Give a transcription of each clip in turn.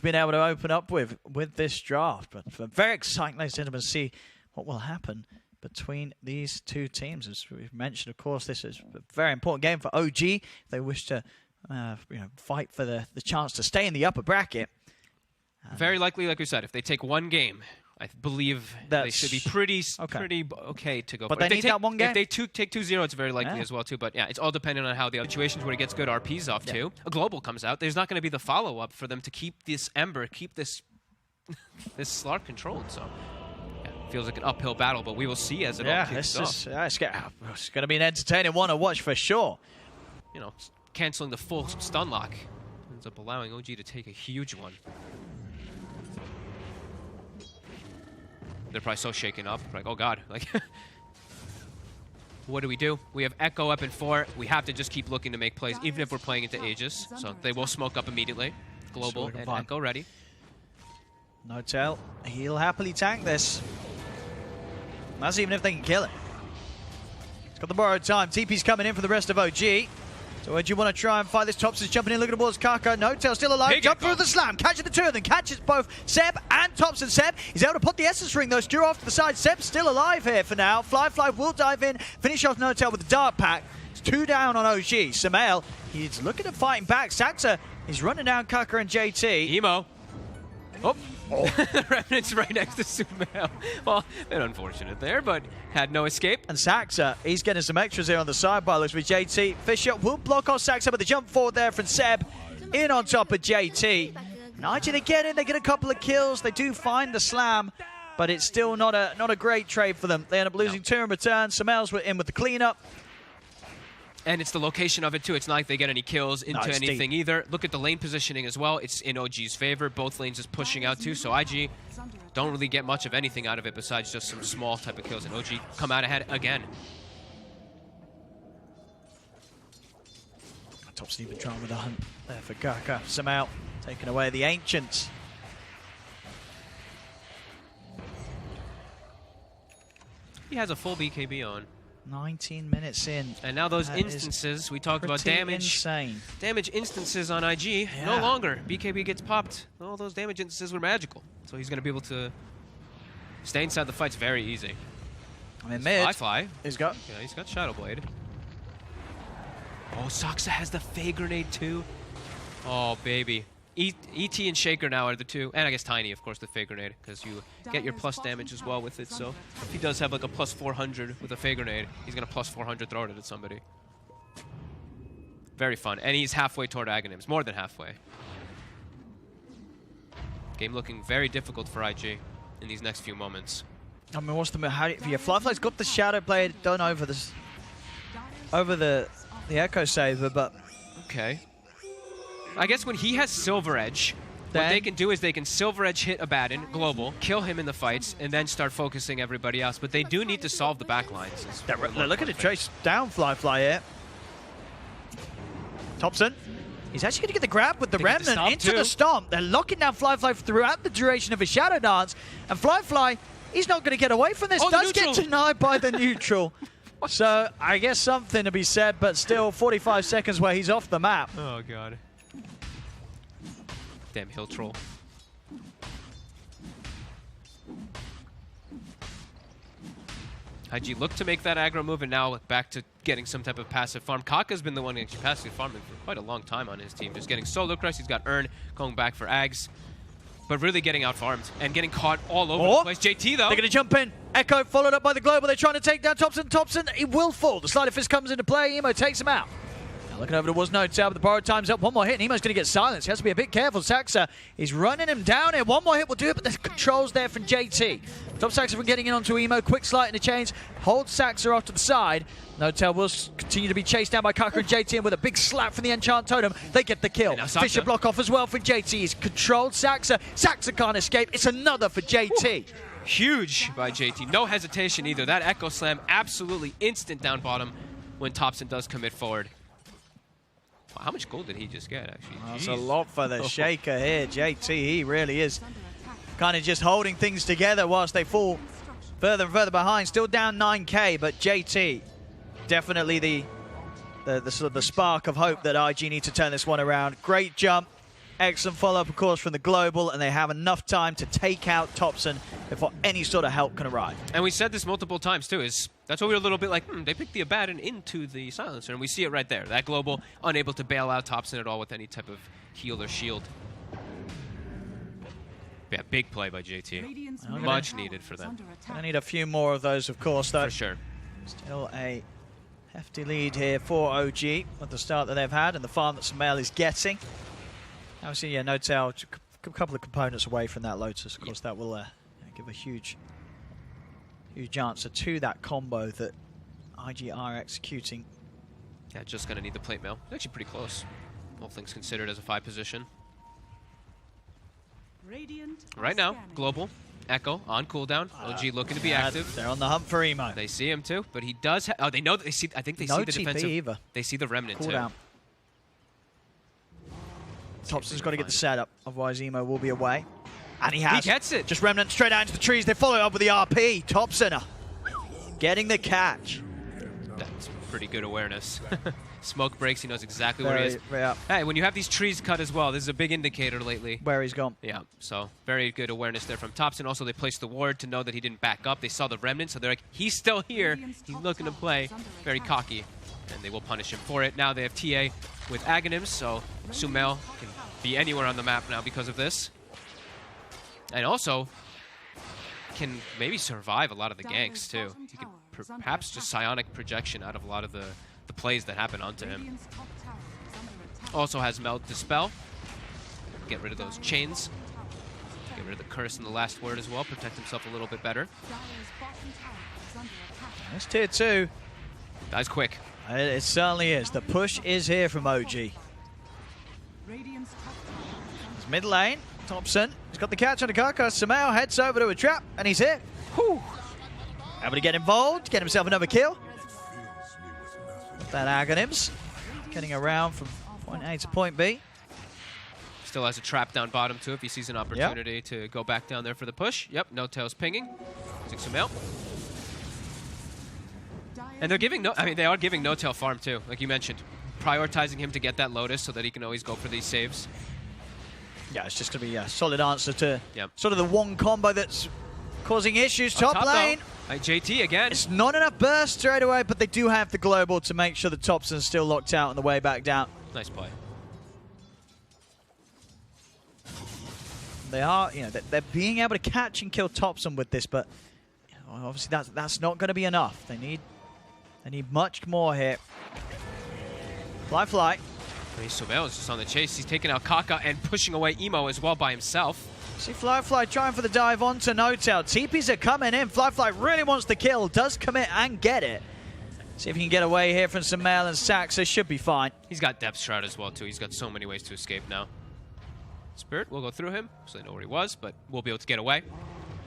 been able to open up with this draft. But very exciting, ladies and gentlemen, to see what will happen between these two teams. As we've mentioned, of course, this is a very important game for OG. They wish to fight for the chance to stay in the upper bracket. Very likely, like we said, if they take one game, I believe they should be pretty okay to go. But they need that one game. If they take 2-0, it's very likely as well too. But yeah, it's all dependent on how the situations where he gets good RPs off too. A global comes out. There's not going to be the follow-up for them to keep this Ember, keep this this Slark controlled. So yeah, feels like an uphill battle, but we will see as it all kicks off. It's going to be an entertaining one to watch for sure. You know, canceling the full stun lock ends up allowing OG to take a huge one. They're probably so shaken up, like, oh god, like, what do? We have Echo up in 4. We have to just keep looking to make plays, even if we're playing into Aegis. So they will smoke up immediately. Global and Echo ready. N0tail, he'll happily tank this. That's even if they can kill it. He's got the borrowed time. TP's coming in for the rest of OG. So where do you want to try and fight this? Topson's jumping in, looking towards Kaka. N0tail still alive. Jump through the slam. Catches the two of them. Catches both Seb and Topson. Seb is able to put the Essence Ring, though. Steer off to the side. Seb's still alive here for now. Fly will dive in. Finish off N0tail with the Dart Pack. It's 2 down on OG. Samael, he's looking at fighting back. Saxa, he's running down Kaka and JT. Emo. Oh. The Remnant's right next to Sumail. Well, a bit unfortunate there, but had no escape. And Saxa, he's getting some extras here on the sidebar. Looks with JT. Fisher will block off Saxa, but the jump forward there from Seb in on top of JT. Nigel, they get in, they get a couple of kills. They do find the slam, but it's still not a great trade for them. They end up losing 2 in return. Samael's in with the cleanup. And it's the location of it, too. It's not like they get any kills into anything either. Look at the lane positioning as well. It's in OG's favor. Both lanes is pushing out, too. So IG don't really get much of anything out of it besides just some small type of kills. And OG come out ahead again. Topson even trying with a hunt there for Kaka. Samael taking away the Ancients. He has a full BKB on. 19 minutes in. And now those instances, we talked about damage. Insane. Damage instances on IG, no longer. BKB gets popped. All those damage instances were magical. So he's going to be able to stay inside the fights very easy. I mean, mid. Fly. He's got Shadow Blade. Oh, Saxa has the Fey Grenade too. Oh, baby. ET and Shaker now are the two, and I guess Tiny, of course, the Fey Grenade, because you get your plus damage as well with it, so if he does have like a plus 400 with a Fey Grenade, he's going to plus 400 throw it at somebody. Very fun, and he's halfway toward Aghanims, more than halfway. Game looking very difficult for IG in these next few moments. I mean, what's the Flyfly's got the Shadow Blade done over the Echo Saver, but okay. I guess when he has Silver Edge, what they can do is they can Silver Edge hit Abaddon, global, kill him in the fights, and then start focusing everybody else. But they do need to solve the back lines. Look at it trace down Fly here. Topson. He's actually going to get the grab with the Remnant into the Stomp. They're locking down Fly throughout the duration of his Shadow Dance. And Fly, he's not going to get away from this. Does get denied by the neutral. So I guess something to be said, but still 45 seconds where he's off the map. Oh, God. Damn hill troll. IG looked to make that aggro move, and now back to getting some type of passive farm. Kaka's been the one actually passive farming for quite a long time on his team. Just getting solo crush. He's got Earn going back for Ags. But really getting out farmed and getting caught all over the place. JT, though. They're going to jump in. Echo followed up by the Global. They're trying to take down Topson. Topson, he will fall. The Slider Fist comes into play. Emo takes him out. Looking over towards N0tail, but the borrowed time's up. One more hit, and Emo's going to get silenced. He has to be a bit careful. Saxa is running him down here. One more hit will do it, but there's controls there from JT. Top Saxa from getting in onto Emo. Quick slight in the chains. Holds Saxa off to the side. N0tail will continue to be chased down by Kaka and JT, and with a big slap from the Enchant Totem, they get the kill. Fisher block off as well for JT. He's controlled Saxa. Saxa can't escape. It's another for JT. Huge by JT. No hesitation either. That Echo Slam, absolutely instant down bottom when Topson does commit forward. How much gold did he just get, actually? That's a lot for the Shaker here. JT, he really is kind of just holding things together whilst they fall further and further behind. Still down 9k, but JT, definitely the sort of the spark of hope that IG need to turn this one around. Great jump. Excellent follow-up, of course, from the Global, and they have enough time to take out Thompson before any sort of help can arrive. And we said this multiple times, too, is that's why we were a little bit like, they picked the Abaddon into the Silencer, and we see it right there. That Global unable to bail out Thompson at all with any type of heal or shield. Yeah, big play by JT. Much needed for them. I need a few more of those, of course, though. For sure. Still a hefty lead here for OG with the start that they've had and the farm that Sumail is getting. Obviously, yeah, No Tail, a couple of components away from that Lotus. Of course, that will give a huge answer to that combo that IG are executing. Yeah, just going to need the plate mail. It's actually pretty close, all things considered, as a 5 position. Right now, Global, Echo on cooldown. OG looking to be active. They're on the hunt for Emo. They see him too, but he does. Oh, they know. They see. I think they see the defensive. Either. They see the remnant cooldown. too. Thompson's got to get the setup, otherwise Emo will be away. And he has. He gets it. Just remnant straight out into the trees. They follow up with the RP. Thompson getting the catch. That's pretty good awareness. Smoke breaks. He knows exactly where he is. Yeah. Hey, when you have these trees cut as well, this is a big indicator lately. Where he's gone. Yeah, so very good awareness there from Thompson. Also, they placed the ward to know that he didn't back up. They saw the remnant, so they're like, he's still here. He's looking to play. Very cocky, and they will punish him for it. Now they have TA with Aghanims, so Sumail can be anywhere on the map now because of this. And also can maybe survive a lot of the ganks, too. He could perhaps just psionic projection out of a lot of the plays that happen onto him. Also has Melt Dispel. Get rid of those chains. Get rid of the curse in the last word as well. Protect himself a little bit better. That's tier 2. That's quick. It certainly is. The push is here from OG. It's mid lane. Thompson. He's got the catch on the carcass. Sumail heads over to a trap, and he's here. Whew. Able to get involved, get himself another kill. That Aghanims getting around from point A to point B. Still has a trap down bottom too if he sees an opportunity to go back down there for the push. Yep, No Tail's pinging. Using Sumail. And they're giving they are giving No Tail farm too, like you mentioned. Prioritizing him to get that Lotus so that he can always go for these saves. Yeah, it's just going to be a solid answer to sort of the one combo that's causing issues. Top lane. JT again. It's not enough burst straight away, but they do have the Global to make sure the Thompson's still locked out on the way back down. Nice play. They are, they're being able to catch and kill Thompson with this, but obviously that's not going to be enough. They need much more here. Fly. Sumail is just on the chase. He's taking out Kaka and pushing away Emo as well by himself. See Fly trying for the dive onto No Tail. TPs are coming in. Fly really wants the kill. Does commit and get it. See if he can get away here from Sumail and Saxa. Should be fine. He's got Depth Shroud as well, too. He's got so many ways to escape now. Spirit will go through him, so they know where he was, but we'll be able to get away.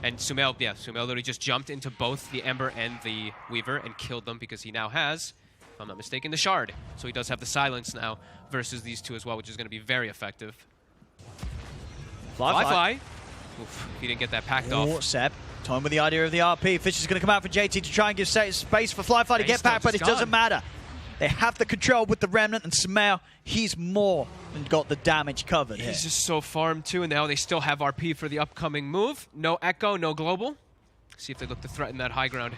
And Sumail literally just jumped into both the Ember and the Weaver and killed them because he now has, if I'm not mistaken, the Shard. So he does have the Silence now versus these two as well, which is going to be very effective. Fly. Oof, he didn't get that packed off. Seb, time with the idea of the RP. Fish is going to come out for JT to try and give space for Fly to get back, but it doesn't matter. They have the control with the Remnant, and Sumail, he's more than got the damage covered here. He's just so farmed too, and now they still have RP for the upcoming move. No Echo, no Global. See if they look to threaten that high ground.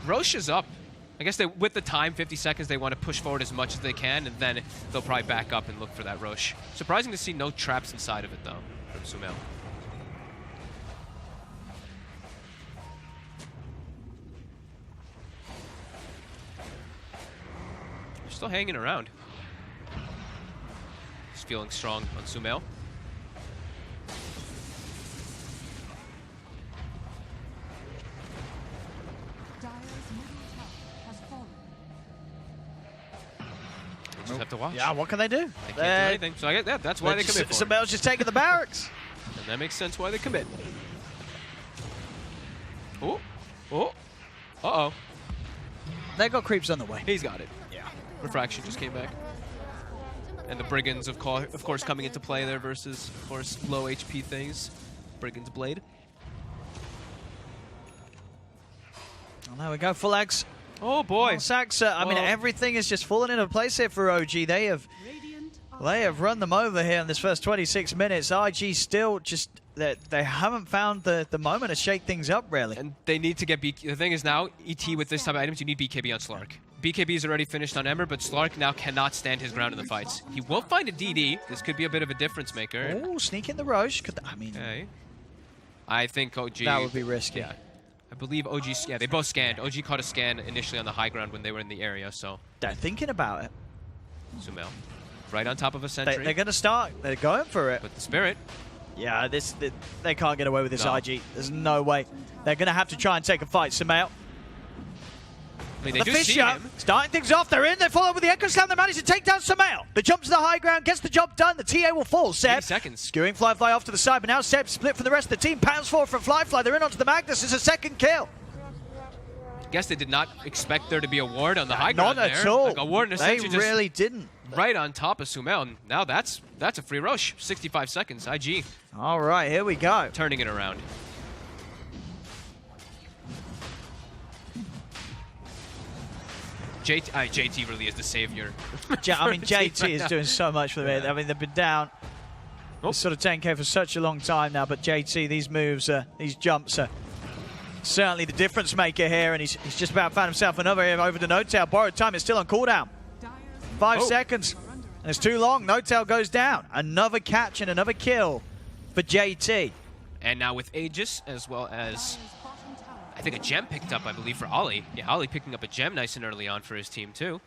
Roche is up. I guess with the time, 50 seconds, they want to push forward as much as they can, and then they'll probably back up and look for that Roche. Surprising to see no traps inside of it, though, from Sumail. They're still hanging around. He's feeling strong on Sumail. Just have to watch. Yeah, what can they do? They can't do anything. So I get that's why they commit. Sumail's just taking the barracks. And that makes sense why they commit. Oh. Uh-oh. They got creeps on the way. He's got it. Yeah. Refraction just came back. And the Brigands, of course, coming into play there versus, of course, low HP things. Brigand's Blade. Well, there we go. Full Eggs. Oh, boy. Saxa, I mean, everything is just falling into place here for OG. They have Well, they have run them over here in this first 26 minutes. IG still just, they haven't found the moment to shake things up, really. And they need to get the thing is now, ET with this type of items, you need BKB on Slark. BKB is already finished on Ember, but Slark now cannot stand his ground in the fights. He will find a DD. This could be a bit of a difference maker. Oh, sneak in the Roche. I mean... Okay. I think OG... That would be risky. Yeah. I believe OG... Yeah, they both scanned. OG caught a scan initially on the high ground when they were in the area, so... They're thinking about it. Sumail. Right on top of a sentry. They're going to start. They're going for it. With the Spirit. Yeah, they can't get away with this, no. IG. There's no way. They're going to have to try and take a fight. Sumail. I mean, they do see him. Starting things off, they're in, they follow with the Echo Slam, they manage to take down Sumail. The jump to the high ground, gets the job done, the TA will fall. Seb, seconds. skewing Flyfly off to the side, but now Seb split from the rest of the team, pounds forward from Flyfly, they're in onto the Magnus, it's a second kill. Guess they did not expect there to be a ward on the high ground there. Not at all. Like a ward they really didn't. Right on top of Sumail, and now that's a free rush. 65 seconds, IG. All right, here we go. Turning it around. JT really is the savior. I mean, JT is doing so much for them. I mean, they've been down sort of 10k for such a long time now, but JT, these moves, these jumps are certainly the difference maker here, and he's just about found himself another here over to N0tail. Borrowed time is still on cooldown. 5 seconds. And it's too long. N0tail goes down. Another catch and another kill for JT. And now with Aegis, as well as... I think a gem picked up, I believe, for Ollie. Yeah, Ollie picking up a gem nice and early on for his team, too.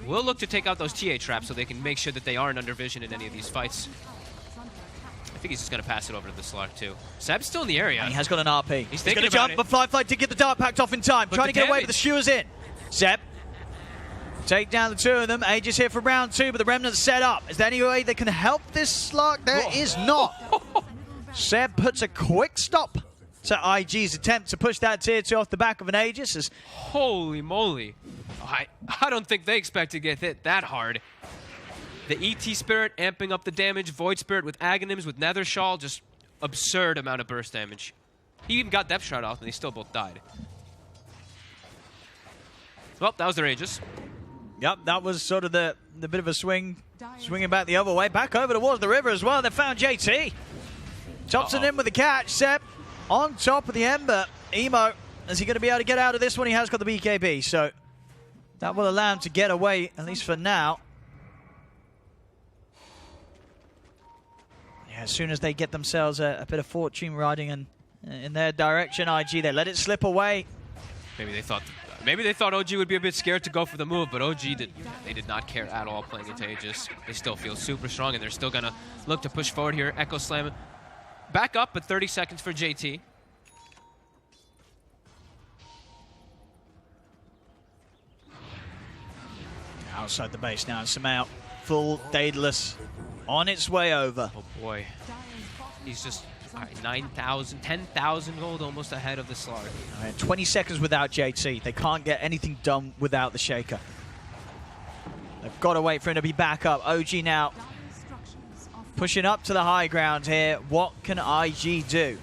We'll look to take out those TA traps so they can make sure that they aren't under vision in any of these fights. I think he's just going to pass it over to the Slark, too. Seb's still in the area. And he has got an RP. He's going to jump, but Flyfly did get the dart packed off in time. Trying to get away, but the Shewers in. Seb, take down the two of them. Aegis here for round 2, but the Remnant's set up. Is there any way they can help this Slark? There is not. Seb puts a quick stop to IG's attempt to push that tier 2 off the back of an Aegis. Holy moly. I don't think they expect to get hit that hard. The ET Spirit amping up the damage, Void Spirit with Aghanims, with Nether Shawl, just absurd amount of burst damage. He even got Depth Shroud off and they still both died. Well, that was their Aegis. Yep, that was sort of the bit of a swinging back the other way. Back over towards the river as well. They found JT. Thompson in with the catch. Seb on top of the Ember. Emo, is he going to be able to get out of this one? He has got the BKB, so that will allow him to get away, at least for now. Yeah, as soon as they get themselves a bit of fortune riding in their direction, IG, they let it slip away. Maybe they thought OG would be a bit scared to go for the move, but they did not care at all playing into Aegis. They still feel super strong, and they're still going to look to push forward here. Echo Slam back up, but 30 seconds for JT. Outside the base now, Sumail, full Daedalus on its way over. Oh boy. He's just 9,000, 10,000 gold almost ahead of the Slark. 20 seconds without JT. They can't get anything done without the Shaker. They've got to wait for him to be back up. OG now pushing up to the high ground here. What can IG do?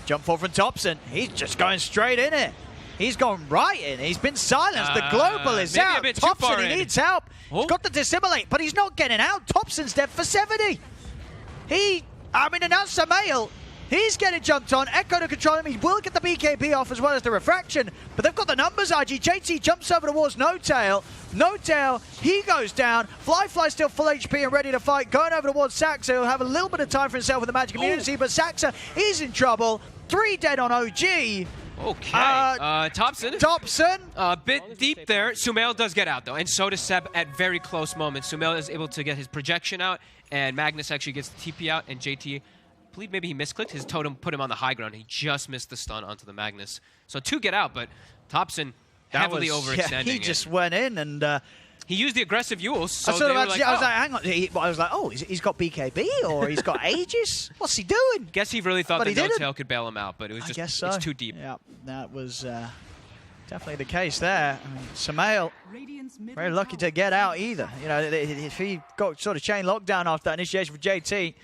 Jump forward from Thompson. He's just going straight in it. He's gone right in. He's been silenced. The global is out. Thompson, he needs help. He's got to dissimulate, but he's not getting out. Thompson's dead for 70. And now Sumail, he's getting jumped on. Echo to control him. He will get the BKB off as well as the refraction, but they've got the numbers, IG. JT jumps over towards N0tail. N0tail, he goes down. Flyfly still full HP and ready to fight. Going over towards Saxa, who'll have a little bit of time for himself with the Magic Immunity, but Saxa, he's in trouble. 3 dead on OG. Okay. Thompson. A bit deep there. Sumail does get out, though, and so does Seb at very close moments. Sumail is able to get his projection out, and Magnus actually gets the TP out, and JT, I believe maybe he misclicked. His totem put him on the high ground. He just missed the stun onto the Magnus. So 2 get out, but Thompson heavily overextending. Yeah, he just went in and... he used the aggressive Euls, so I was like, hang on. I was like, oh, he's got BKB or he's got Aegis? What's he doing? Guess he really thought that N0tail could bail him out, but it was just, I guess so. It's too deep. Yeah, that was definitely the case there. I mean, Sumail, very lucky to get out either. You know, if he got sort of chain lockdown after that initiation for JT,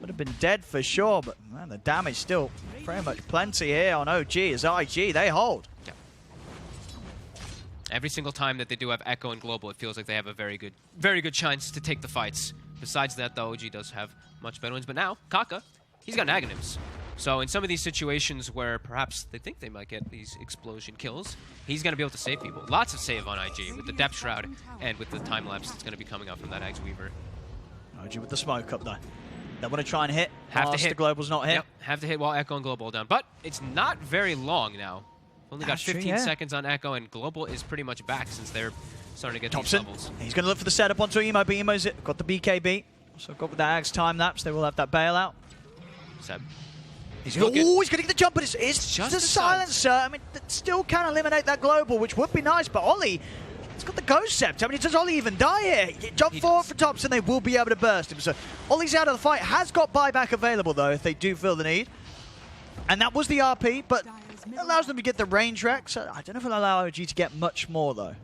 would have been dead for sure, but man, the damage still very much plenty here on OG as IG, they hold. Every single time that they do have Echo and Global, it feels like they have a very good chance to take the fights. Besides that, the OG does have much better wins. But now, Kaka, he's got Naganims. So in some of these situations where perhaps they think they might get these explosion kills, he's going to be able to save people. Lots of save on IG with the Depth Shroud and with the time lapse that's going to be coming out from that Axe Weaver. OG with the smoke up though. They want to try and hit. Have to hit. The Global's not hit. Yep, have to hit while Echo and Global are down. But it's not very long now. Only got 15 seconds on Echo, and Global is pretty much back since they're starting to get these levels. He's going to look for the setup onto Emo, but Emo's got the BKB. So got with that Axe time lapse, they will have that bailout. Seb. He's going to get the jump, but it's just a silencer. I mean, that still can eliminate that Global, which would be nice, but Ollie, he's got the Ghost Sept. I mean, does Ollie even die here? Jump forward for Tops, and they will be able to burst him. So Ollie's out of the fight. Has got buyback available, though, if they do feel the need. And that was the RP, but it allows them to get the range rec. So I don't know if it'll allow OG to get much more, though.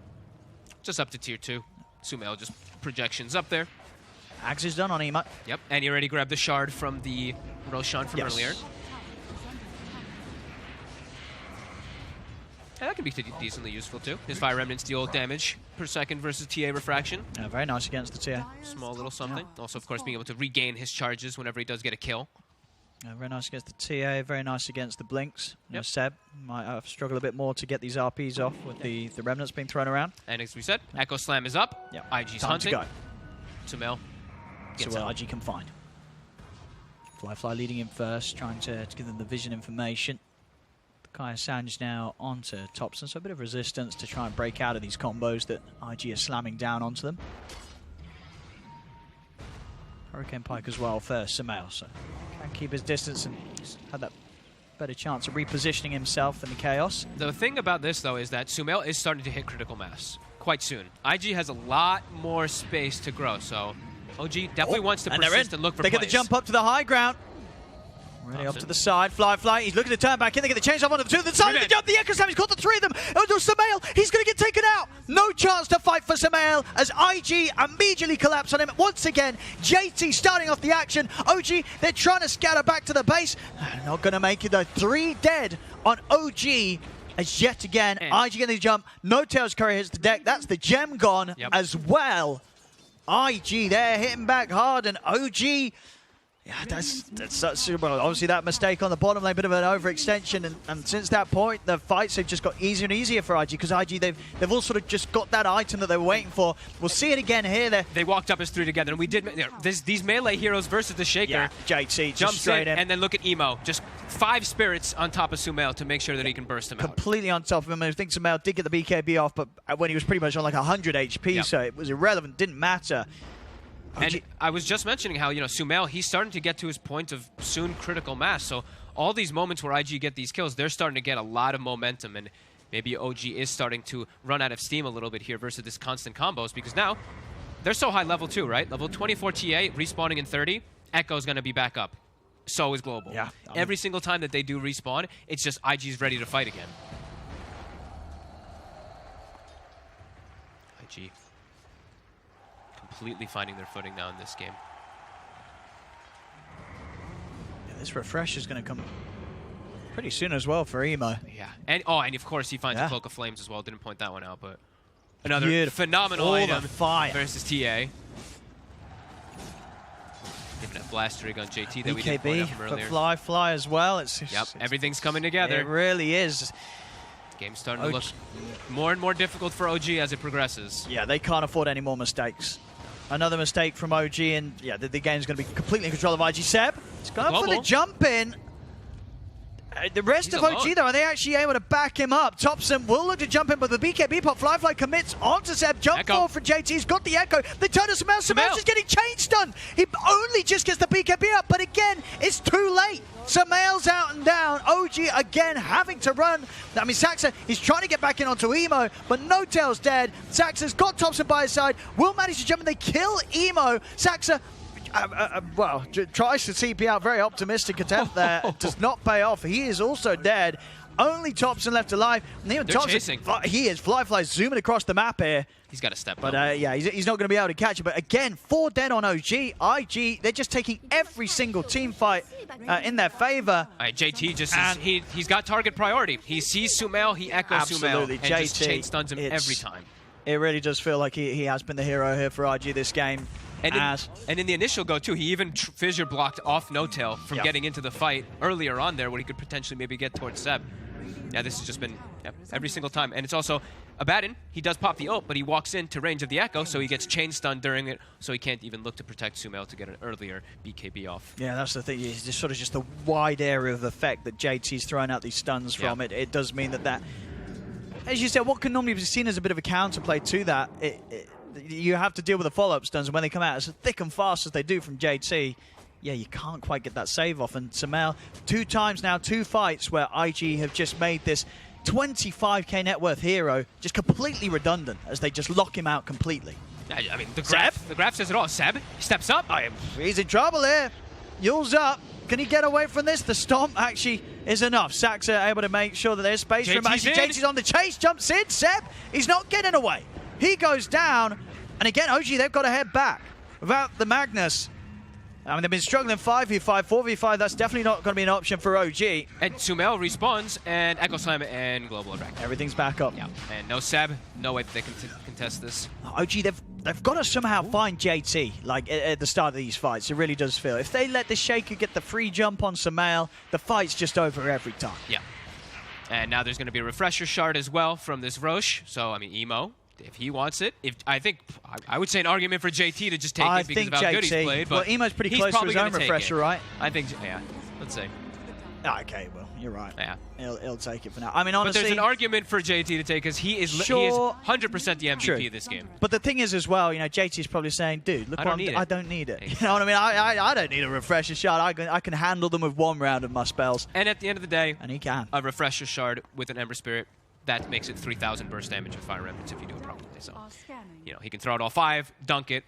Just up to tier 2. Sumail just projections up there. Axe is done on Emo. Yep, and he already grabbed the shard from the Roshan from earlier. Yeah, that can be decently useful too. His Fire Remnants deal damage per second versus TA Refraction. Yeah, very nice against the TA. Small little something. Also, of course, being able to regain his charges whenever he does get a kill. Yeah, very nice against the TA, very nice against the Blinks. You know, Seb might struggle a bit more to get these RPs off with the Remnants being thrown around. And as we said, Echo Slam is up. Yep. IG's Time hunting. to go. Sumail. So IG can find. Fly leading in first, trying to give them the vision information. Kaya Sanj now onto Topson, so a bit of resistance to try and break out of these combos that IG are slamming down onto them. Hurricane Pike as well first, Sumail, so can keep his distance and had that better chance of repositioning himself in the chaos. The thing about this, though, is that Sumail is starting to hit critical mass quite soon. IG has a lot more space to grow, so OG definitely wants to persist and look for They plays. get the jump up to the high ground. Ready off to the side, Fly. He's looking to turn back in. They get the change off onto the two to the side of the jump. The Echo Slam, he's got the three of them. Onto Sumail, he's going to get taken out. No chance to fight for Sumail as IG immediately collapse on him. Once again, JT starting off the action. OG, they're trying to scatter back to the base. Not going to make it though. 3 dead on OG. As yet again, IG getting the jump. No Tails Courier hits the deck. That's the gem gone as well. IG, they're hitting back hard, and OG. Yeah, that's well, obviously that mistake on the bottom lane, bit of an overextension, and since that point, the fights have just got easier and easier for IG, because IG, they've all sort of just got that item that they were waiting for. We'll see it again here. They walked up as 3 together, and we did, these melee heroes versus the Shaker. Yeah, JT jumps straight in. And then look at Emo, just 5 spirits on top of Sumail to make sure that he can burst him out. Completely on top of him. I think Sumail did get the BKB off, but when he was pretty much on like 100 HP, so it was irrelevant, didn't matter. And I was just mentioning how, Sumail, he's starting to get to his point of soon critical mass. So all these moments where IG get these kills, they're starting to get a lot of momentum. And maybe OG is starting to run out of steam a little bit here versus this constant combos. Because now, they're so high level too, right? Level 24 TA, respawning in 30. Echo's going to be back up. So is Global. Yeah. Every single time that they do respawn, it's just IG's ready to fight again. IG. Completely finding their footing now in this game. Yeah, this refresh is going to come pretty soon as well for Emo. Yeah, and of course he finds a Cloak of Flames as well. Didn't point that one out, but another phenomenal item versus TA. Giving a blaster rig on JT that we didn't point out from earlier. But Fly as well. It's everything's coming together. It really is. Game's starting to look more and more difficult for OG as it progresses. Yeah, they can't afford any more mistakes. Another mistake from OG, and yeah, the game's going to be completely in control of IG. Seb, it's going for the jump in. The rest of OG, though, are they actually able to back him up? Topson will look to jump in, but the BKB pop, Fly commits onto Seb. Jump forward for JT. He's got the Echo. They turn to Sumail. Sumail's just getting chain stunned. He only just gets the BKB up, but again, it's too late. Sumail's out and down. OG again having to run. I mean, Saxa, he's trying to get back in onto Emo, but No Tail's dead. Saxa's got Topson by his side. Will manage to jump and they kill Emo. Saxa, well, tries to CP out. Very optimistic attempt there. Does not pay off. He is also dead. Only Thompson left alive. And even They're Thompson, chasing. he is. Fly zooming across the map here. He's got to step But up. yeah, he's not going to be able to catch it. But again, 4 dead on OG. IG, they're just taking every single team fight in their favor. All right, JT just he's got target priority. He sees Sumail, he echoes Absolutely. Sumail, and just JT, chain stuns him every time. It really does feel like he has been the hero here for IG this game. And in the initial go, too, he even fissure blocked off No-Tail from getting into the fight earlier on there where he could potentially maybe get towards Seb. Yeah, this has just been every single time. And it's also Abaddon. He does pop the ult, but he walks into range of the Echo, so he gets chain stunned during it, so he can't even look to protect Sumail to get an earlier BKB off. Yeah, that's the thing. It's just sort of just the wide area of effect that JT's throwing out these stuns from. It does mean that, as you said, what can normally be seen as a bit of a counterplay to that, you have to deal with the follow-up stuns, and when they come out as thick and fast as they do from JT, yeah, you can't quite get that save off. And Sumail, 2 times now, 2 fights where IG have just made this 25k net worth hero just completely redundant as they just lock him out completely. I mean, the graph says it all. Seb steps up. He's in trouble here. Yule's up. Can he get away from this? The stomp actually is enough. Saxa able to make sure that there's space for him. Actually, JT's on the chase, jumps in. Seb, he's not getting away. He goes down. And again, OG, they've got to head back. Without the Magnus, I mean, they've been struggling 5v5, 4v5. That's definitely not going to be an option for OG. And Sumail respawns, and Echo Slam and Global Erect. Everything's back up. Yeah, and no Seb, no way that they can contest this. OG, they've got to somehow find JT, like, at the start of these fights. It really does feel. If they let the Shaker get the free jump on Sumail, the fight's just over every time. Yeah. And now there's going to be a refresher shard as well from this Roche. So, I mean, Emo, if he wants it, I would say an argument for JT to just take it because of how good he's played. But well, Emo's pretty close to his own refresher, right? I think, yeah. Let's see. Okay, well, you're right. Yeah. He'll take it for now. I mean, honestly, but there's an argument for JT to take because he is 100% the MVP of this game. But the thing is as well, you know, JT's probably saying, dude, look, I don't need it. You know what I mean? I don't need a refresher shard. I can handle them with 1 round of my spells. And at the end of the day, and he can. A refresher shard with an Ember Spirit, that makes it 3,000 burst damage and fire remnants if you do it properly. So, you know, he can throw it all 5, dunk it,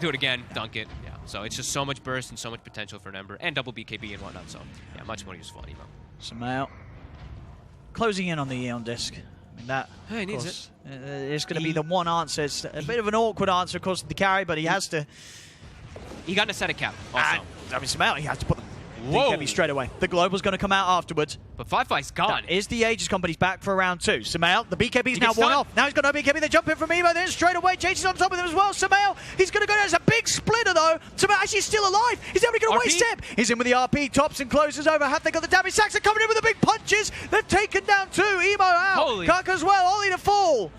do it again, dunk it. Yeah. So it's just so much burst and so much potential for an Ember and double BKB and whatnot. So yeah, much more useful on Emo. Sumail closing in on the Eon disc. I mean, that he needs it. It's going to be the one answer. It's a bit of an awkward answer, of course, to the carry, but he has to. He got an Ascetic cap also. I mean, Sumail, he has to put the BKB straight away. The Global's going to come out afterwards. But Firefly's gone. That is the Aegis Company's back for round 2. Sumail, the BKB's now 1 off. Now he's got no BKB. They jump in from Emo. Then straight away, JT's on top of him as well. Sumail, he's going to go down. There's a big splitter though. Sumail actually still alive. He's only going to waste step. He's in with the RP. Thompson closes over. Have they got the damage? Saxa coming in with the big punches. They've taken down 2. Emo out. Kaka as well. Only to fall.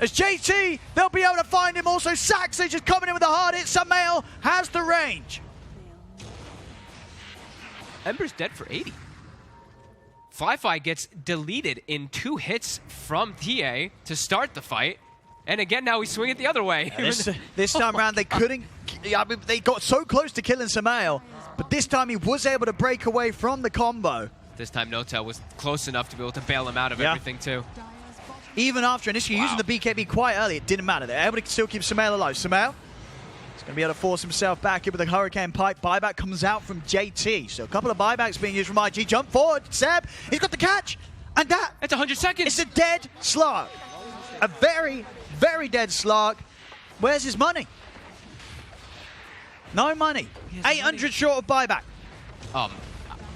As JT, they'll be able to find him. Also, Saxa just coming in with a hard hit. Sumail has the range. Ember's dead for 80. Fly gets deleted in 2 hits from TA to start the fight. And again, now we swing it the other way. Yeah, this time around, they couldn't. I mean, they got so close to killing Sumail, but this time he was able to break away from the combo. This time, No-Tail was close enough to be able to bail him out of everything, too. Even after initially using the BKB quite early, it didn't matter. They're able to still keep Sumail alive. Sumail going to be able to force himself back in with a Hurricane Pipe. Buyback comes out from JT. So a couple of buybacks being used from IG. Jump forward. Seb, he's got the catch. And it's 100 seconds. It's a dead slug. A very, very dead slug. Where's his money? No money. 800 short of buyback.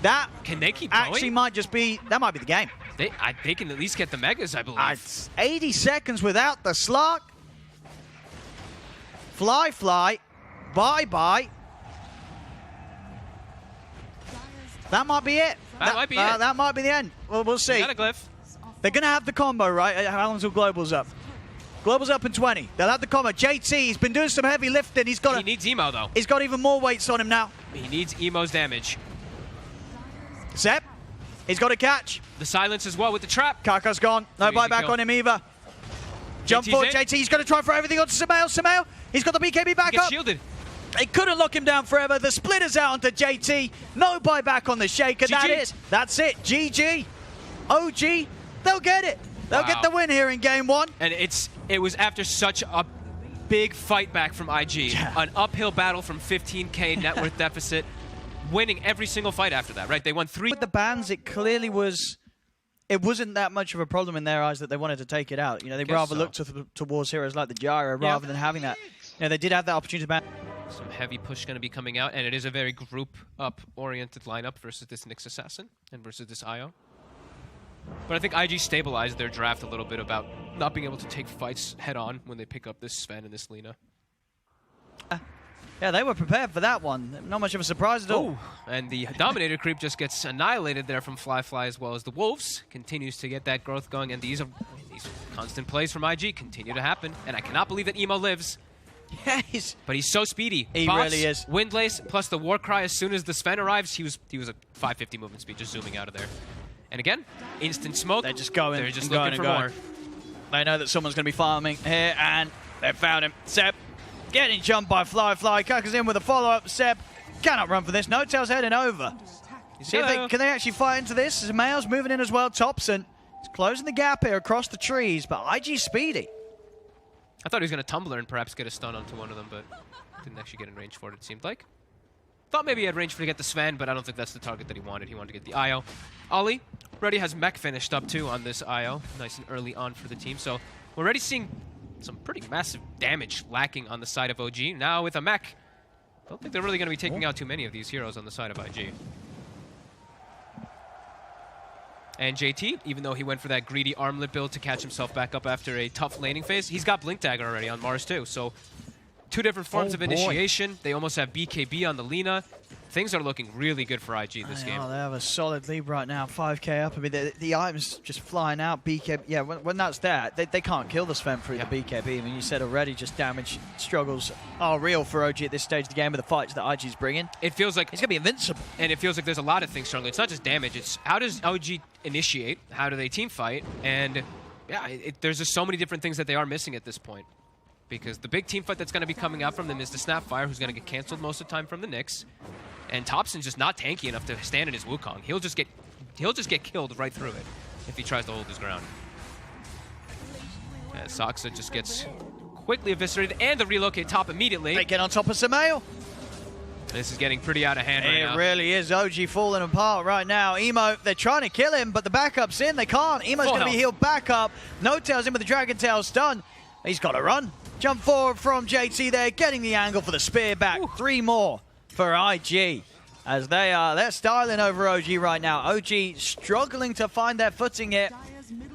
That can they keep going? Actually might just be, that might be the game. They can at least get the megas, I believe. 80 seconds without the slug. Fly, bye-bye. That might be it. That might be it. That might be the end. Well, we'll see. Got a glyph. They're going to have the combo, right? How long until Global's up? Global's up in 20. They'll have the combo. JT, he's been doing some heavy lifting. He needs Emo, though. He's got even more weights on him now. He needs Emo's damage. Zep, he's got a catch. The silence as well with the trap. Kaka's gone. No buyback on him either. Jump forward, JT. He's going to try for everything onto Sumail. Sumail, he's got the BKB back up. Shielded. They couldn't lock him down forever. The splitter's out onto JT. No buyback on the Shaker. GG. That's it. GG. OG, they'll get it. They'll get the win here in game 1. And it was after such a big fight back from IG. An uphill battle from 15k net worth deficit. Winning every single fight after that, right? They won 3. With the bans, it clearly was it wasn't that much of a problem in their eyes that they wanted to take it out. You know, they rather looked towards heroes like the Gyro rather than having that. You know, they did have that opportunity to some heavy push going to be coming out, and it is a very group-up-oriented lineup versus this Nyx Assassin and versus this IO. But I think IG stabilized their draft a little bit about not being able to take fights head-on when they pick up this Sven and this Lina. Yeah, they were prepared for that one. Not much of a surprise at all. And the Dominator creep just gets annihilated there from Fly, as well as the Wolves. Continues to get that growth going, and these constant plays from IG continue to happen. And I cannot believe that Emo lives. Yeah, but he's so speedy. He Bots, really is. Windlace plus the Warcry. As soon as the Sven arrives, he was a 550 movement speed, just zooming out of there. And again, instant smoke. They're just going. They're just looking for more. They know that someone's going to be farming here, and they found him. Seb getting jumped by Fly. Cuckers in with a follow-up. Seb cannot run for this. No Tail's heading over. See if can they actually fight into this? Sumail's moving in as well. Thompson is closing the gap here across the trees, but IG speedy. I thought he was going to tumbler and perhaps get a stun onto one of them, but didn't actually get in range for it, it seemed like. Thought maybe he had range for to get the Sven, but I don't think that's the target that he wanted. He wanted to get the IO. Ollie already has mech finished up too on this IO. Nice and early on for the team. So we're already seeing some pretty massive damage lacking on the side of OG. Now with a mech, I don't think they're really going to be taking out too many of these heroes on the side of IG. And JT, even though he went for that greedy armlet build to catch himself back up after a tough laning phase, he's got Blink Dagger already on Mars too. So two different forms of initiation. They almost have BKB on the Lina. Things are looking really good for IG this game. Oh, they have a solid lead right now, 5k up. I mean, the items just flying out. BKB, yeah, when that's there, they can't kill the Sven through the BKB. I mean, you said already, just damage struggles are real for OG at this stage of the game with the fights that IG's bringing. It feels like he's going to be invincible. And it feels like there's a lot of things struggling. It's not just damage. It's how does OG initiate? How do they team fight? And yeah, there's just so many different things that they are missing at this point. Because the big team fight that's going to be coming out from them is the Snapfire, who's going to get canceled most of the time from the Nyx. And Thompson's just not tanky enough to stand in his Wukong. He'll just get killed right through it if he tries to hold his ground. And Soxa just gets quickly eviscerated, and the relocate top immediately. They get on top of Sumail. This is getting pretty out of hand right now. It really is. OG falling apart right now. Emo, they're trying to kill him, but the backup's in. They can't. Emo's going to be healed back up. No Tail's in with the Dragon Tail stun. He's got to run. Jump forward from JT there, getting the angle for the spear back. 3 more for IG, as they're styling over OG right now. OG struggling to find their footing here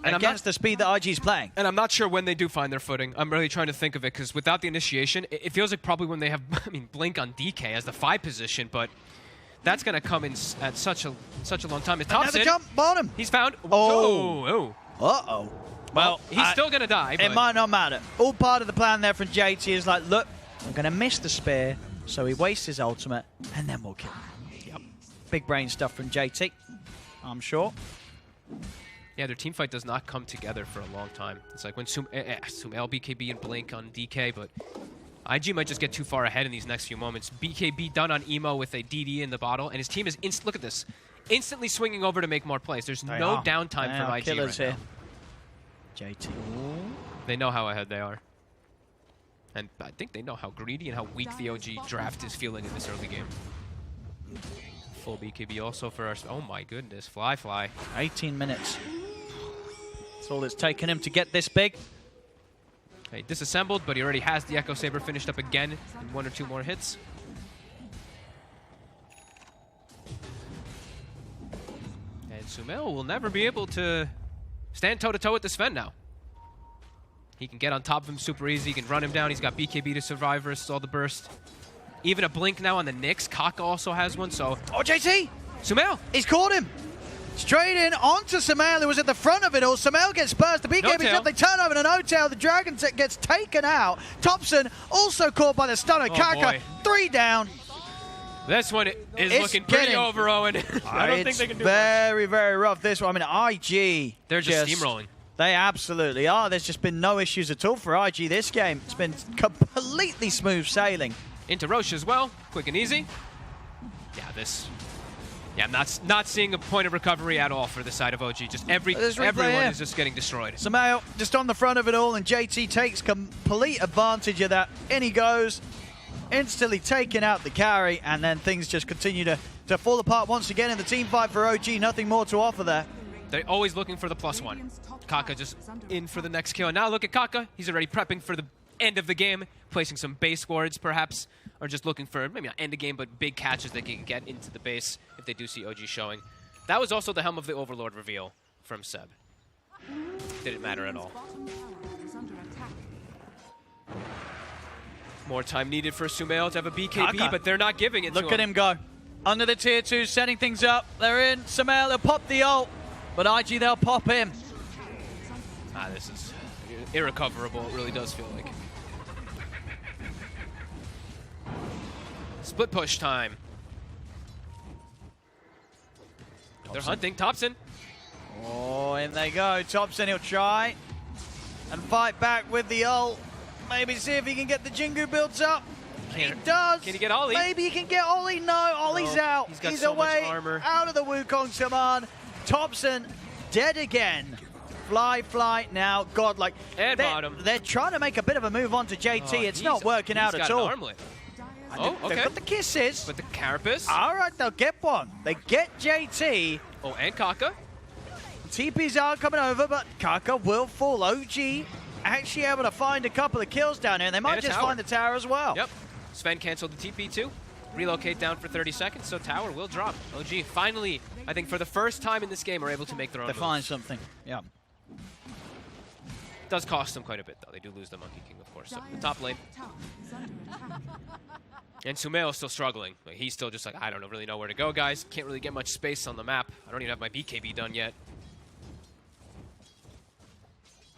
against the speed that IG's playing. And I'm not sure when they do find their footing. I'm really trying to think of it, because without the initiation, it feels like probably when they have, Blink on DK as the 5 position, but that's going to come in at such a long time. It's Thompson. Another jump bottom. He's found. Oh. Uh-oh. Well, he's still going to die. It might not matter. All part of the plan there from JT is like, look, I'm going to miss the spear, so he wastes his ultimate, and then we'll kill him. Yep. Big brain stuff from JT, I'm sure. Yeah, their team fight does not come together for a long time. It's like when Sumail, BKB, and Blink on DK, but IG might just get too far ahead in these next few moments. BKB done on Emo with a DD in the bottle, and his team is, look at this, instantly swinging over to make more plays. There's no downtime from IG right now. JT. They know how ahead they are. And I think they know how greedy and how weak the OG draft is feeling in this early game. Full BKB also for our... Oh my goodness, Fly. 18 minutes. That's all it's taken him to get this big. Okay, disassembled, but he already has the Echo Saber finished up again in 1 or 2 more hits. And Sumail will never be able to stand toe-to-toe with the Sven now. He can get on top of him super easy. He can run him down. He's got BKB to survive versus all the burst. Even a blink now on the Nyx. Kaka also has one, so... Oh, JT! Sumail! He's caught him! Straight in onto Sumail, who was at the front of it all. Sumail gets burst. The BKB's up. They turn over to No Tail. The Dragon gets taken out. Thompson also caught by the stunner. Kaka, 3 down. This one is looking pretty over, Owen. I don't think they can do it. Very, very rough, this one. I mean, IG... They're just steamrolling. They absolutely are. There's just been no issues at all for IG this game. It's been completely smooth sailing. Into Roche as well. Quick and easy. Yeah, I'm not seeing a point of recovery at all for the side of OG. Just everyone is just getting destroyed. Sumail just on the front of it all, and JT takes complete advantage of that. In he goes. Instantly taking out the carry, and then things just continue to fall apart once again in the team fight for OG. Nothing more to offer there. They're always looking for the +1. Kaka just in for the next kill. And now look at Kaka. He's already prepping for the end of the game, placing some base wards perhaps, or just looking for, maybe not end of game, but big catches that can get into the base if they do see OG showing. That was also the Helm of the Overlord reveal from Seb. Didn't matter at all. More time needed for Sumail to have a BKB, Kaka. but they're not giving it to him. Look at him go. Under the tier 2, setting things up. They're in. Sumail, they'll pop the ult, but IG, they'll pop him. This is irrecoverable. It really does feel like. Split push time. They're hunting. Thompson. Oh, in they go. Thompson, he'll try and fight back with the ult. Maybe see if he can get the Jingu builds up. He does. Can he get Ollie? Maybe he can get Ollie. No, Ollie's out. He's got He's so away, much armor. out of the Wukong's command. Thompson dead again. Fly now. God, like And bottom. They're trying to make a bit of a move onto JT. It's not working out at all. Oh, okay. They've got the kisses. But the Carapace. All right, they'll get one. They get JT. Oh, and Kaka. TPs are coming over, but Kaka will fall. OG actually able to find a couple of kills down here, and they might just find the tower as well. Yep. Sven canceled the TP too. Relocate down for 30 seconds, so tower will drop. OG finally, I think for the first time in this game, are able to make their own They moves. find something. Yeah. Does cost them quite a bit, though. They do lose the Monkey King, of course. So the top lane. And Sumail is still struggling. Like, he's still just like, I don't really know where to go, guys. Can't really get much space on the map. I don't even have my BKB done yet.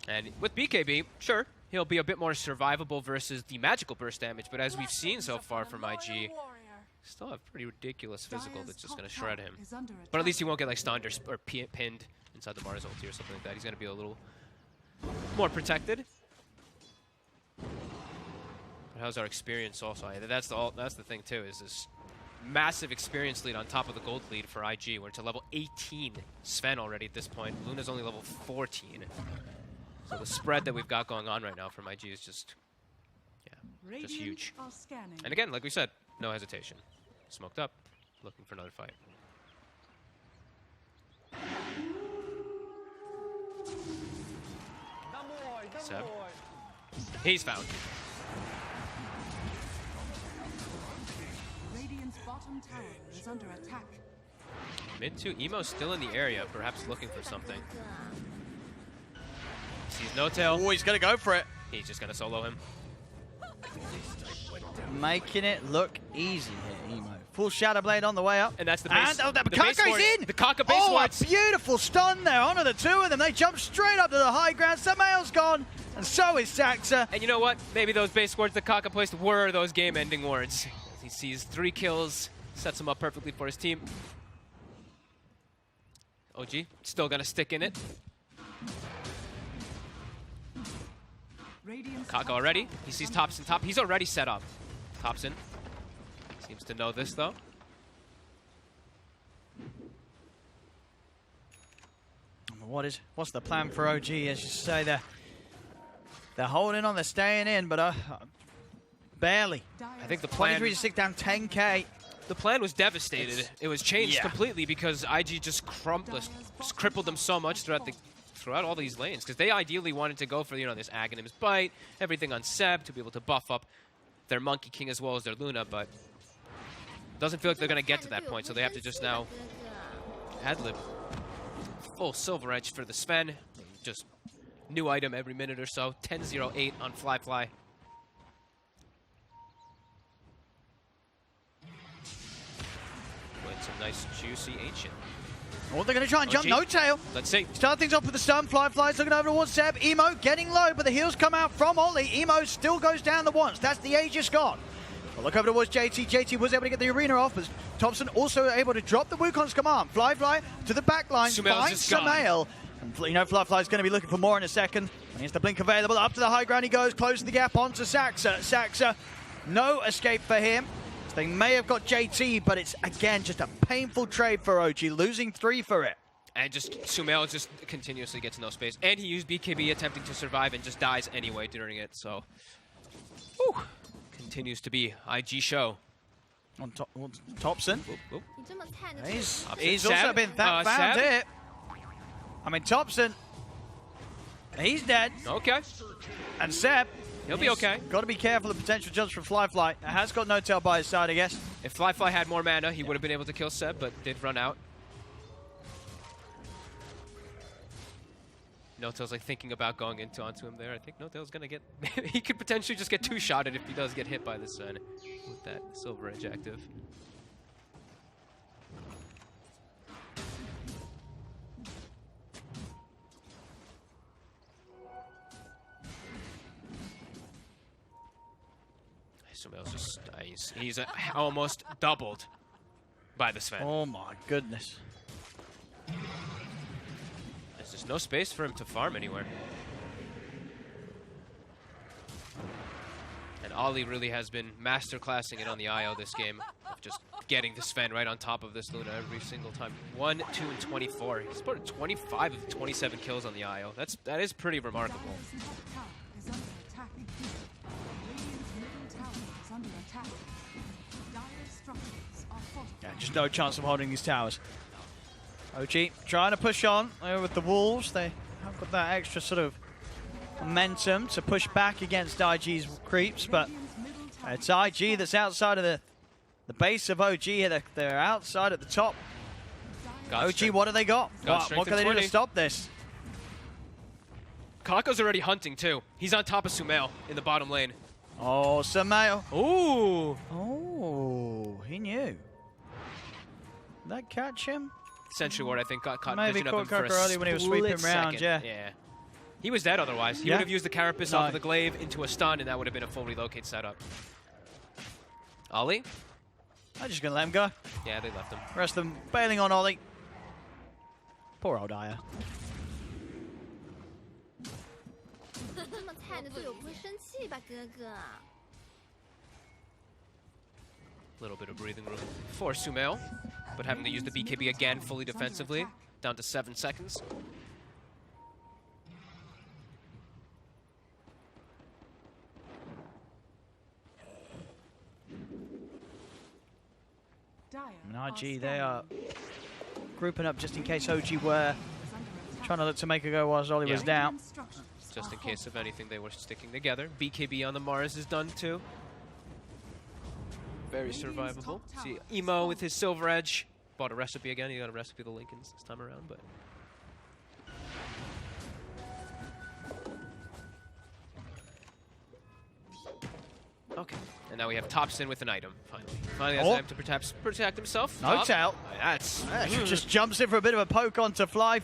And with BKB, sure, he'll be a bit more survivable versus the magical burst damage, but as we've seen so far from IG, still have pretty ridiculous physical that's just going to shred him. But at least he won't get like stunned or pinned inside the Mars ulti or something like that. He's going to be a little more protected. But how's our experience also? That's the thing too, is this massive experience lead on top of the gold lead for IG. We're to level 18 Sven already at this point. Luna's only level 14. So the spread that we've got going on right now from IG is just, yeah, just huge. And again, like we said, no hesitation. Smoked up, looking for another fight. Seb. He's found. Radiant's bottom tower is under attack. Mid 2, Emo's still in the area, perhaps looking for something. Sees no tail. Oh, he's going to go for it. He's just going to solo him. Making it look easy here, Emo. Full Shadow Blade on the way up. And that's the base. And the base Kaka's ward. in! The Kaka base Oh, wards. a beautiful stun there onto the two of them. They jump straight up to the high ground. Samael's gone, and so is Saxa. And you know what? Maybe those base wards that Kaka placed were those game-ending wards. He sees 3 kills, sets him up perfectly for his team. OG still going to stick in it. Kaka already. He sees Thompson top. He's already set up. Thompson seems to know this, though. What's the plan for OG? As you say, they're holding on, they're staying in, but barely. I think the plan 23 to 6 down 10k. The plan was devastated. It was changed completely because IG just crippled them so much throughout all these lanes, because they ideally wanted to go for, this Aghanim's Bite, everything on Seb to be able to buff up their Monkey King as well as their Luna, but it doesn't feel like they're going to get to that point, so they have to just now ad-lib. Full Silver Edge for the Sven. Just new item every minute or so. 10-0-8 on Fly. Playing some nice, juicy Ancient. Oh, they're going to try and jump no tail. Let's see. Start things off with the stun. Fly's looking over towards Seb. Emo getting low, but the heals come out from Ollie. Emo still goes down the once. That's the Aegis gone. Well, look over towards JT. JT was able to get the arena off, but Thompson also able to drop the Wukong's command. Fly to the back line. Finds Sumail. And Fly's going to be looking for more in a second. And here's the blink available. Up to the high ground he goes. Closing the gap onto Saxa. Saxa, no escape for him. They may have got JT, but it's, again, just a painful trade for OG, losing 3 for it. And just Sumail just continuously gets no space. And he used BKB attempting to survive and just dies anyway during it, so... Whew. Continues to be IG show. On Thompson. Oop. He's also been found here. I mean, Thompson, he's dead. Okay. And Seb, He'll be okay. Got to be careful of potential jumps from Fly. Has got No Tail by his side, I guess. If Fly had more mana, he would have been able to kill Seb, but did run out. No Tail's like thinking about going onto him there. I think No Tail's gonna get. He could potentially just get two-shotted if he does get hit by the sun with that Silver Edge active. Sumail's just he's almost doubled by the Sven. Oh my goodness. There's just no space for him to farm anywhere. And Ollie really has been masterclassing it on the IO this game, of just getting the Sven right on top of this Luna every single time. 1, 2, and 24. He's put 25 of 27 kills on the IO. That is pretty remarkable. Yeah, just no chance of holding these towers. OG trying to push on with the Wolves. They have got that extra sort of momentum to push back against IG's creeps, but it's IG that's outside of the base of OG here. They're outside at the top. OG, what do they got? What can they do to stop this? Kako's already hunting too. He's on top of Sumail in the bottom lane. Oh, Sumail. Ooh. Oh, he knew. Did that catch him? Sentry Ward, I think, got caught Maybe vision of him for a early when he was sweeping around, second. yeah. He was dead otherwise. He would have used the Carapace No. off of the glaive into a stun, and that would have been a full relocate setup. Ollie? I'm just going to let him go. Yeah, they left him. Rest of them bailing on Ollie. Poor old Aya. 那么菜的队友不会生气吧，哥哥？ Little bit of breathing room for Sumail, but having to use the BKB again fully defensively, down to 7 seconds. And IG, they are grouping up just in case OG were trying to look to make a go whilst Ollie was down. Just in case of anything, they were sticking together. BKB on the Mars is done too. Very survivable. See, Emo with his Silver Edge. Bought a recipe again. He got a recipe of the Lincolns this time around, but... Okay. And now we have Thompson with an item, finally. Finally has time to protect himself. No Tail. That's... Just jumps in for a bit of a poke onto Fly.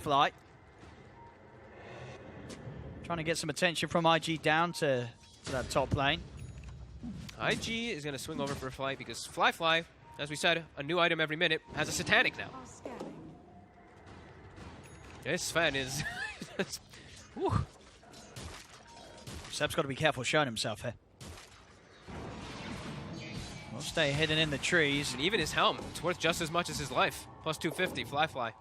Trying to get some attention from IG down to that top lane. IG is going to swing over for a Fly because Fly, as we said, a new item every minute, has a Satanic now. This Sven is... Seb's got to be careful showing himself here. We'll stay hidden in the trees. And even his helm, it's worth just as much as his life. Plus 250, Fly.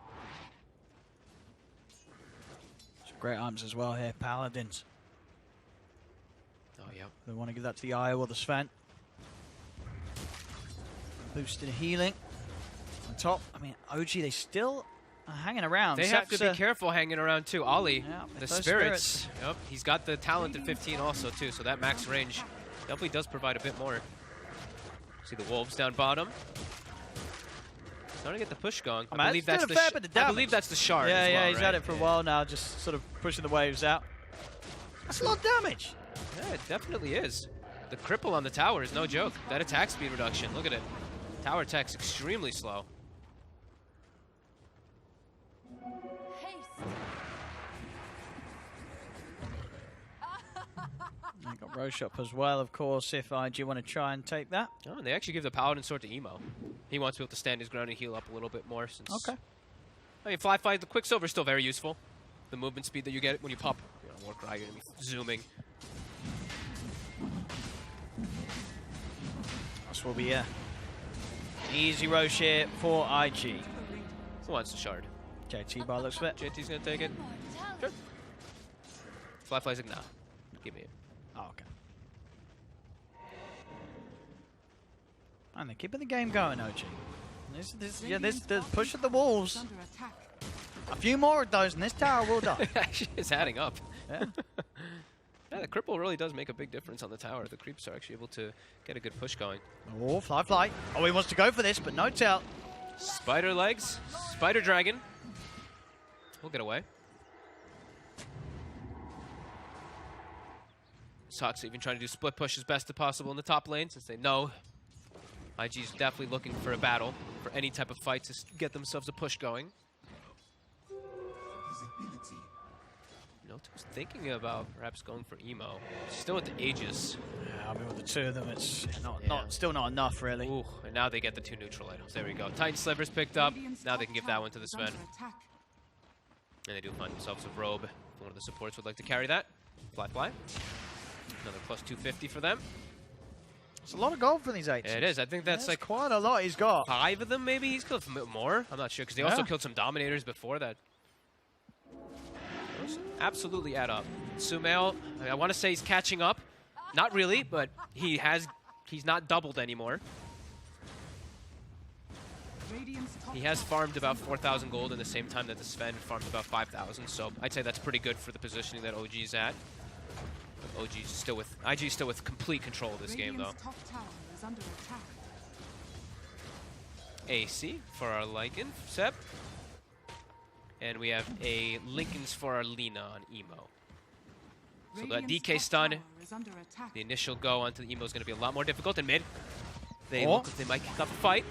Some great items as well here, Paladins. Oh, yeah. They want to give that to the Io or the Sven. Boosted healing. On top, I mean, OG, they still are hanging around. They have to be careful hanging around, too. Ollie, the spirits. Yep, he's got the talent at 15 also, too, so that max range definitely does provide a bit more. See the Wolves down bottom. Starting to get the push going. I believe that's the shard. Yeah, as well, he's right? had it for a while now, just sort of pushing the waves out. That's a lot of damage. Yeah, it definitely is. The cripple on the tower is no joke. That attack speed reduction, look at it. Tower attack's extremely slow. I got Roche up as well, of course, if IG want to try and take that. Oh, and they actually give the Paladin sword to Emo. He wants to be able to stand his ground and heal up a little bit more. Since Okay. I mean, Fly, the Quicksilver is still very useful. The movement speed that you get when you pop, Warcry, you're going to be zooming. This will be easy Roche here for IG. Who wants the shard? JT by looks of it. JT's going to take it. Sure. Fly's like, nah, give me it. Oh, okay. And they're keeping the game going, OG. This push at the Wolves. A few more of those and this tower will die. Actually, it's adding up. Yeah. Yeah, the cripple really does make a big difference on the tower. The creeps are actually able to get a good push going. Oh, fly. Oh, he wants to go for this, but no tell. Spider legs, spider dragon. We'll get away. Sox even trying to do split push as best as possible in the top lane since they know IG's definitely looking for a battle, for any type of fight to get themselves a push going. Noto's thinking about perhaps going for emo. Still with the Aegis. Yeah, I mean, with the two of them, it's still not enough, really. Ooh, and now they get the 2 neutral items. There we go. Titan Sliver's picked up. Now they can give that one to the Sven. And they do find themselves a robe. One of the supports would like to carry that. Fly. Another plus 250 for them. It's a lot of gold for these 8s. It is. I think that's like quite a lot he's got. 5 of them, maybe. He's killed more. I'm not sure, because they also killed some Dominators before that. Those absolutely add up. Sumail, I want to say he's catching up. Not really, but he's not doubled anymore. He has farmed about 4,000 gold in the same time that the Sven farmed about 5,000, so I'd say that's pretty good for the positioning that OG's at. OG's still with IG's still with complete control of this game though. AC for our Lycan, Seb. And we have a Lincoln's for our Lina on Emo. So that DK stun, the initial go onto the Emo is going to be a lot more difficult in mid. They look like they might kick off a fight.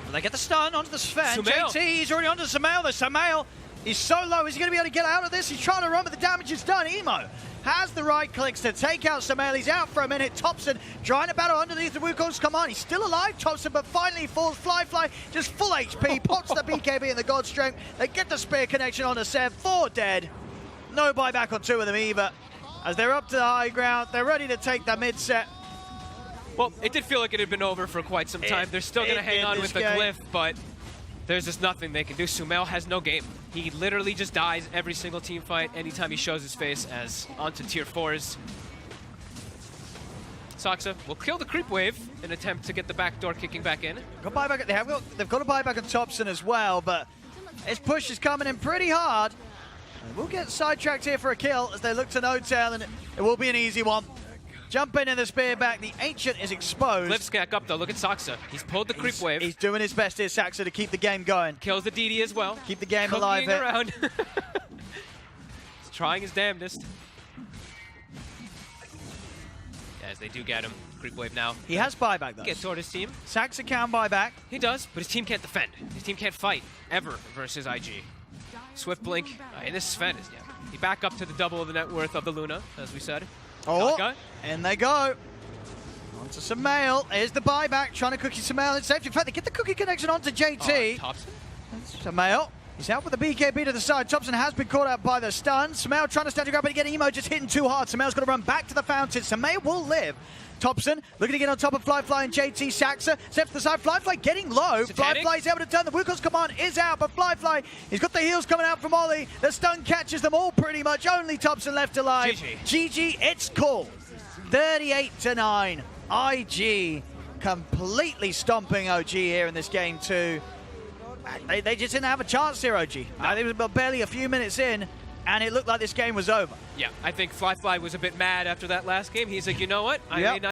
Well, they get the stun onto the Sven. Sumail. JT, he's already onto Sumail. The Sumail is so low. Is he going to be able to get out of this? He's trying to run, but the damage is done. Emo has the right clicks to take out Sumail. He's out for a minute. Thompson trying to battle underneath the Wukong's command. He's still alive, Thompson, but finally falls. Fly, just full HP. Pops the BKB and the God Strength. They get the spear connection onto Seb. 4 dead. No buyback on 2 of them either. As they're up to the high ground, they're ready to take the mid set. Well, it did feel like it had been over for quite some time. They're still going to hang on with the glyph, but there's just nothing they can do. Sumail has no game. He literally just dies every single team fight anytime he shows his face as onto tier 4s. Soxa will kill the creep wave in an attempt to get the back door kicking back in. They've got a buyback on Thompson as well, but his push is coming in pretty hard. And we'll get sidetracked here for a kill as they look to no-tail, and it will be an easy one. Jumping in the spear back, the Ancient is exposed. Glyph's back up though, look at Soxa. He's pulled the creep wave. He's doing his best here, Saxa, to keep the game going. Kills the DD as well. Keep the game alive here. Around. He's trying his damnedest. As they do get him. Creep wave now. He has buyback though. Get toward his team. Saxa can buy back. He does, but his team can't defend. His team can't fight, ever, versus IG. Swift blink, and this Sven is, he back up to the double of the net worth of the Luna, as we said. Oh, and they go. Onto Sumail. Here's the buyback, trying to cookie Sumail in safety. In fact, they get the cookie connection onto JT. Thompson? Sumail. He's out with the BKB to the side. Thompson has been caught out by the stun. Sumail trying to stand to grab, but again, Emo just hitting too hard. Sumail's got to run back to the fountain. Sumail will live. Thompson looking to get on top of Fly and JT. Saxa steps to the side. Fly getting low. Fly is able to turn. The Wukong's command is out, but Fly, he's got the heals coming out from Ollie. The stun catches them all pretty much. Only Thompson left alive. GG, it's called. 38-9. IG completely stomping OG here in this game too. They just didn't have a chance here, OG. No. It was barely a few minutes in, and it looked like this game was over. Yeah, I think Fly was a bit mad after that last game. He's like, you know what? I may not